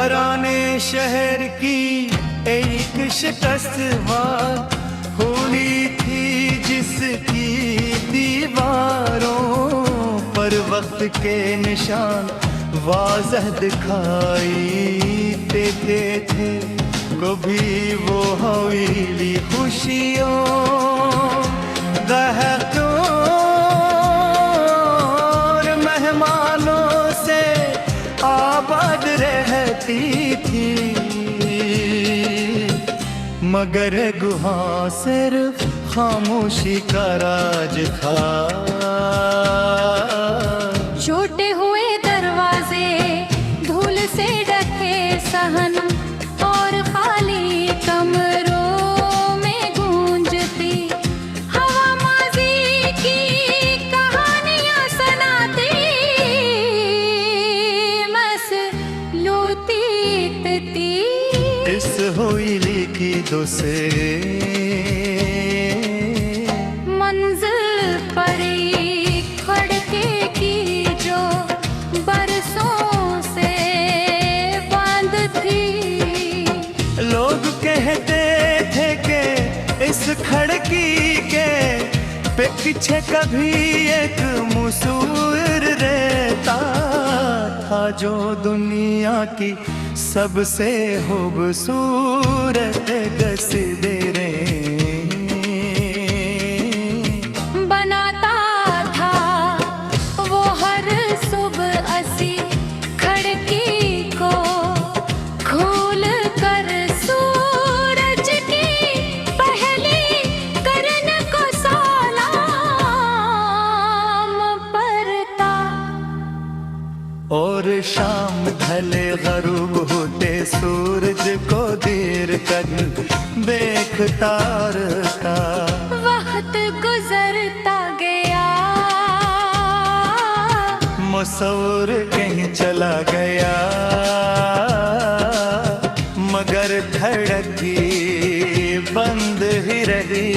याराने शहर की एक शिकस्त हुई थी जिसकी दीवारों पर वक्त के निशान वाज़ह दिखाई देते थे। कभी वो हवेली खुशियों दहकों और मेहमानों से आबाद रहती थी, मगर गुहा सिर्फ खामोशी का राज था। छोटे हुए दरवाजे, धूल से ढके सहन और खाली कमरों में गूंजती हवा माजी की कहानियां सुनाती। मसलूती तती इस हवेली की दूसरी मंजिल पर खड़के की जो बरसों से बंद थी। लोग कहते थे कि इस खिड़की के पीछे कभी एक मुसूर रहता था, जो दुनिया की सबसे खूबसूरत तस्वीरें बनाता था वो हर सुबह असी खिड़की को खोल कर सूरज की पहली किरण को सलाम करता। और शाम ढले गरूब होते सूरज को देर तक देखता रहता। वक्त गुजरता गया, मुसौर कहीं चला गया, मगर धड़की बंद ही रही।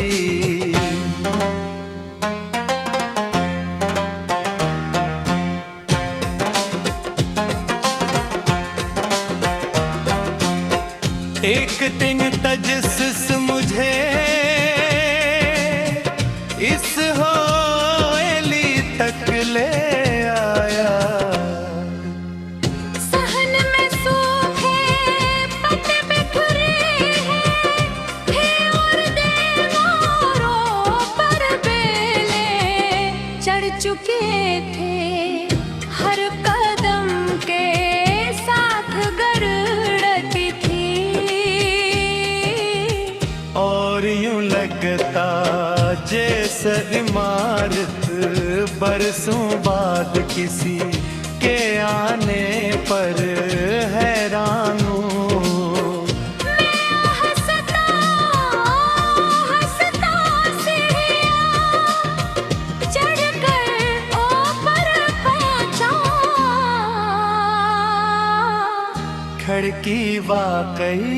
एक दिन तजस्सुस मुझे इस हवेली तक ले आया। सहन में सूखे पत्ते बिखरे हैं और दीवारों पर बेले चढ़ चुके थे। हर कदम के साथ गरजती थी और यूं लगता जैसे इमारत बरसों बाद किसी के आने पर हैरान हूँ। हंसता हंसता सीढ़ियाँ चढ़कर ऊपर पहुँचा। खिड़की वाकई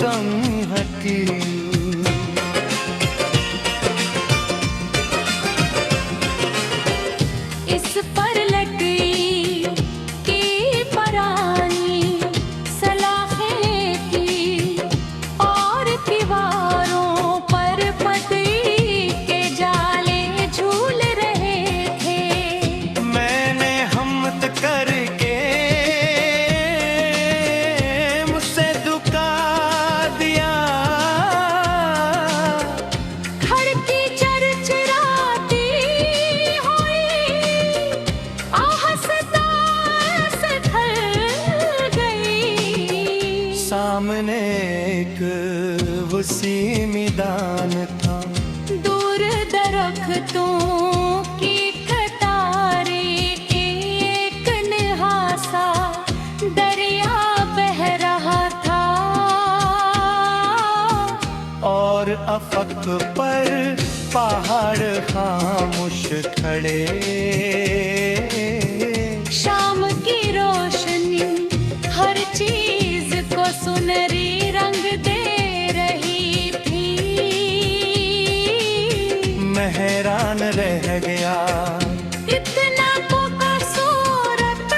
गम हकी। इस पर लगी की परानी सलाखें थी और दीवारों पर पत्ती के जाले झूल रहे थे। मैंने हिम्मत करके मुझसे दुका दिया। खिड़की चरचराती हुई आहस्ता से ढल गई। सामने एक वसी मैदान था, दूर दरख्तों की कतारे, एक निहासा दरिया बह रहा था। और अफक पर पहाड़ खामोश खड़े। शाम की रोशनी हर चीज को सुनहरी रंग दे रही थी। मैं हैरान रह गया। इतना खूबसूरत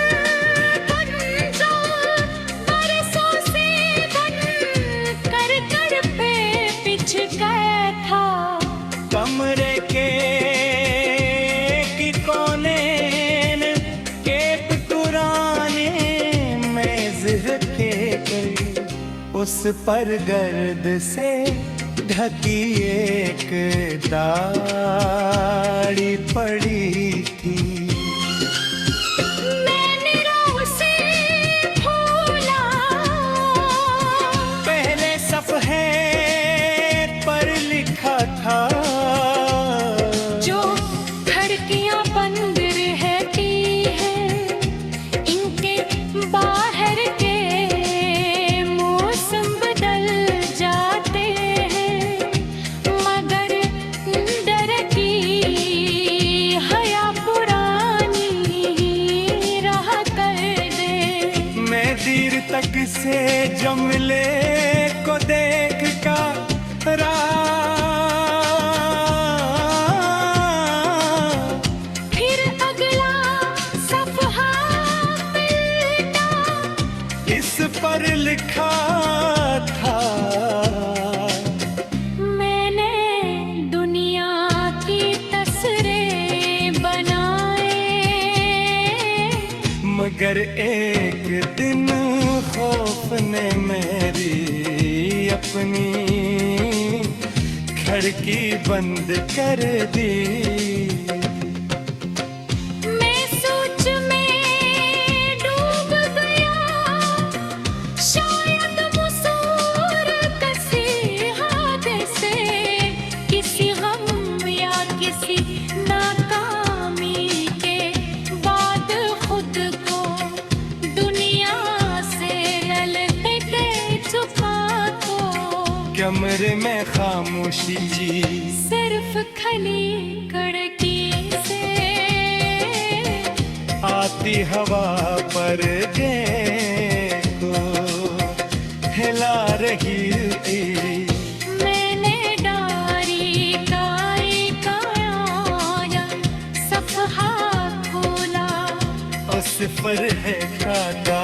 उस पर गर्द से ढकी एक दाढ़ी पड़ी थी। मैंने उसे भूला, पहले सफ़हे पर लिखा था, जो खिड़कियां बंद रहती हैं, इनके बाहर के मौसम बदल जाते हैं, मगर डर की हया पुरानी रहा कर दे। मैं देर तक से जमले को देख कर फिर अगला सफ़हा पलटा, इस पर लिखा था, मैंने दुनिया की तस्वीरें बनाए, मगर एक दिन खौफ ने मेरी अपनी खिड़की बंद कर दी। मैं सोच में डूब गया, शायद मसूर किसी हादसे, किसी गम या किसी नाकामी के बाद खुद को दुनिया से ललके छुपा को। कमरे में खामोशी जी, सिर्फ खली कड़की से आती हवा पर देखो हिला रही थी। मैंने डारी का एक आया सफ़हा खोला, उस पर है खाता